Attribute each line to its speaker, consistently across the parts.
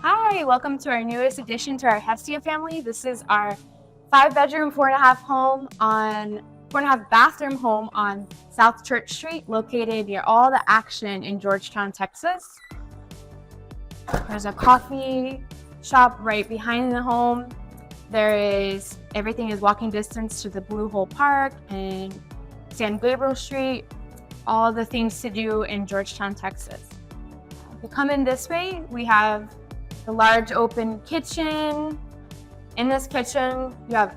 Speaker 1: Hi, welcome to our newest addition to our Hestia family. This is our 5-bedroom, 4.5 bathroom home on South Church Street, located near all the action in Georgetown, Texas. There's a coffee shop right behind the home. Everything is walking distance to the Blue Hole Park and San Gabriel Street, all the things to do in Georgetown, Texas. If you come in this way, we have the large open kitchen. In this kitchen, you have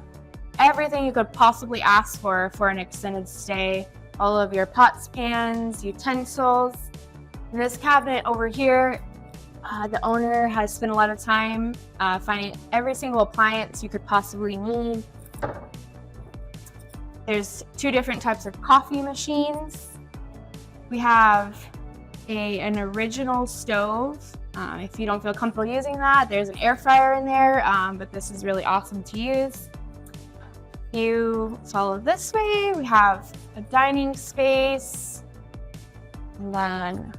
Speaker 1: everything you could possibly ask for an extended stay. All of your pots, pans, utensils. In this cabinet over here, the owner has spent a lot of time finding every single appliance you could possibly need. There's 2 different types of coffee machines. We have an original stove. If you don't feel comfortable using that, there's an air fryer in there, but this is really awesome to use. If you follow this way, we have a dining space. And then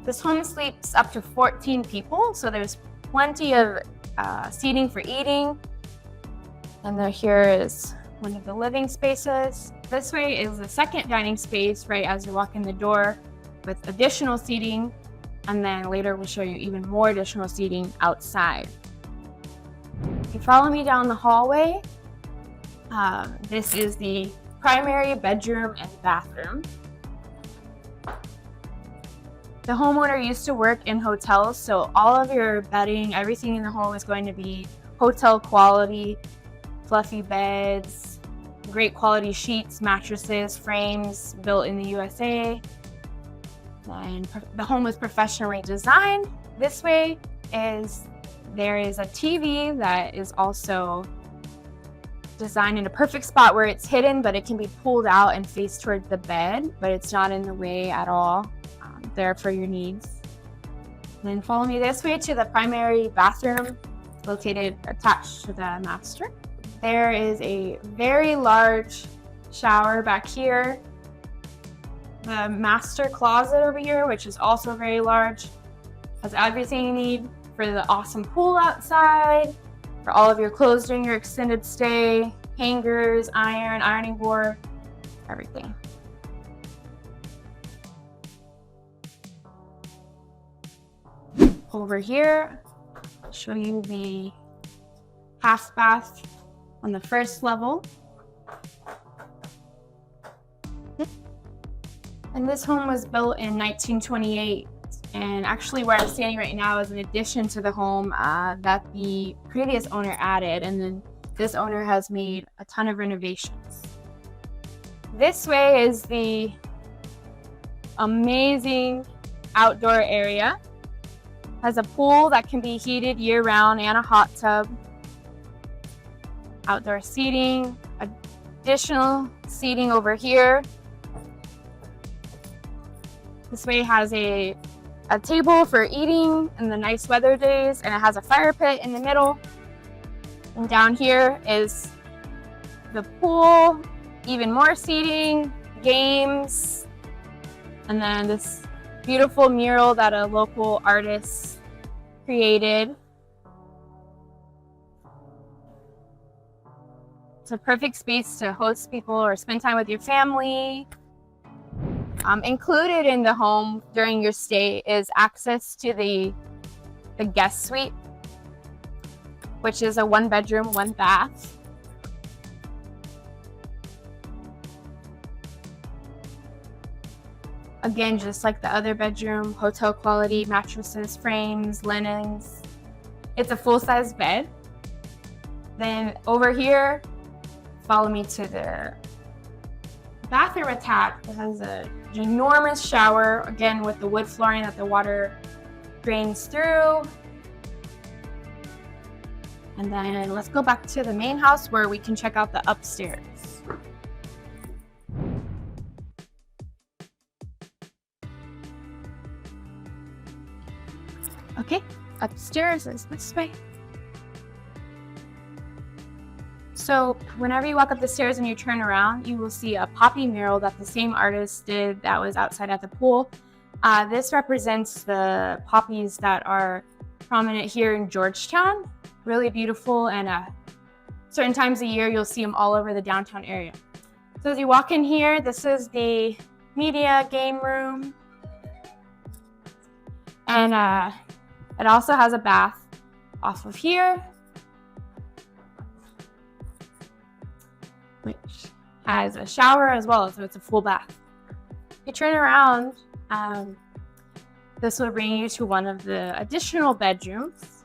Speaker 1: this home sleeps up to 14 people, so there's plenty of seating for eating. And then here is one of the living spaces. This way is the second dining space right as you walk in the door with additional seating. And then later we'll show you even more additional seating outside. If you follow me down the hallway, this is the primary bedroom and bathroom. The homeowner used to work in hotels, so all of your bedding, everything in the home is going to be hotel quality, fluffy beds, great quality sheets, mattresses, frames built in the USA. And the home was professionally designed. This way there is a TV that is also designed in a perfect spot where it's hidden, but it can be pulled out and face towards the bed, but it's not in the way at all. There for your needs. And then follow me this way to the primary bathroom located attached to the master. There is a very large shower back here. The master closet over here, which is also very large, has everything you need for the awesome pool outside, for all of your clothes during your extended stay, hangers, ironing board, everything. Over here, I'll show you the half bath on the first level. And this home was built in 1928, and actually where I'm standing right now is an addition to the home that the previous owner added, and then this owner has made a ton of renovations. This way is the amazing outdoor area. Has a pool that can be heated year-round and a hot tub. Outdoor seating, additional seating over here. This way has a table for eating in the nice weather days, and it has a fire pit in the middle. And down here is the pool, even more seating, games, and then this beautiful mural that a local artist created. It's a perfect space to host people or spend time with your family. Included in the home during your stay is access to the guest suite, which is a 1-bedroom, 1-bath. Again, just like the other bedroom, hotel quality mattresses, frames, linens. It's a full-size bed. Then over here, follow me to the bathroom attached. It has an enormous shower, again with the wood flooring that the water drains through. And then let's go back to the main house where we can check out the upstairs. Okay, upstairs is this way. So whenever you walk up the stairs and you turn around, you will see a poppy mural that the same artist did that was outside at the pool. This represents the poppies that are prominent here in Georgetown. Really beautiful, and certain times of year you'll see them all over the downtown area. So as you walk in here, this is the media game room. And it also has a bath off of here, which has a shower as well, so it's a full bath. If you turn around, this will bring you to one of the additional bedrooms.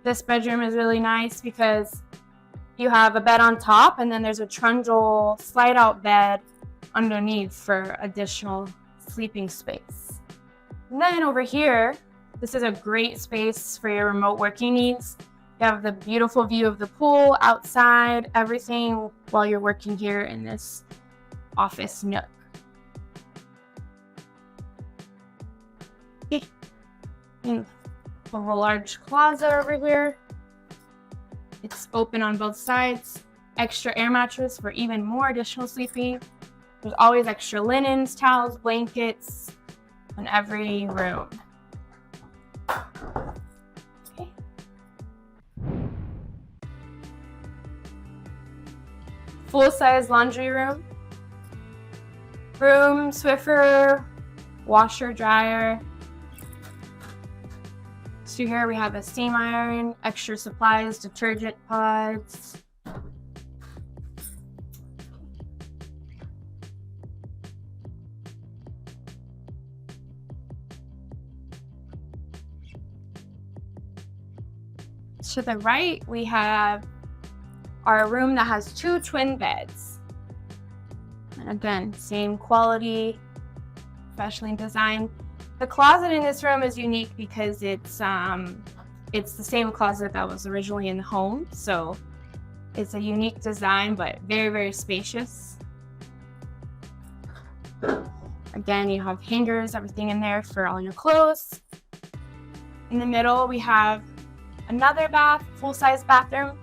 Speaker 1: This bedroom is really nice because you have a bed on top, and then there's a trundle slide-out bed underneath for additional sleeping space. And then over here, this is a great space for your remote working needs. You have the beautiful view of the pool, outside, everything while you're working here in this office nook. Okay. And we have a large closet over here. It's open on both sides. Extra air mattress for even more additional sleeping. There's always extra linens, towels, blankets in every room. Okay. Full-size laundry room. Room, Swiffer, washer, dryer. So here we have a steam iron, extra supplies, detergent pods. To the right, we have our room that has 2 twin beds. And again, same quality, professionally designed. The closet in this room is unique because it's the same closet that was originally in the home. So it's a unique design, but very, very spacious. Again, you have hangers, everything in there for all your clothes. In the middle, we have another bath, full-size bathroom.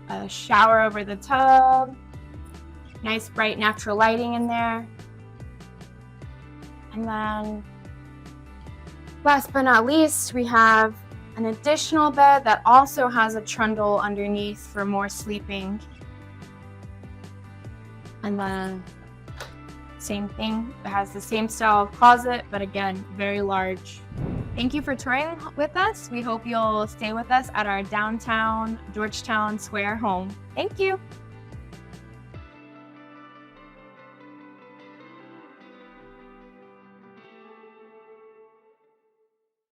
Speaker 1: A shower over the tub. Nice bright natural lighting in there. And then, last but not least, we have an additional bed that also has a trundle underneath for more sleeping. And then, same thing, it has the same style of closet, but again, very large. Thank you for touring with us. We hope you'll stay with us at our downtown Georgetown Square home. Thank you.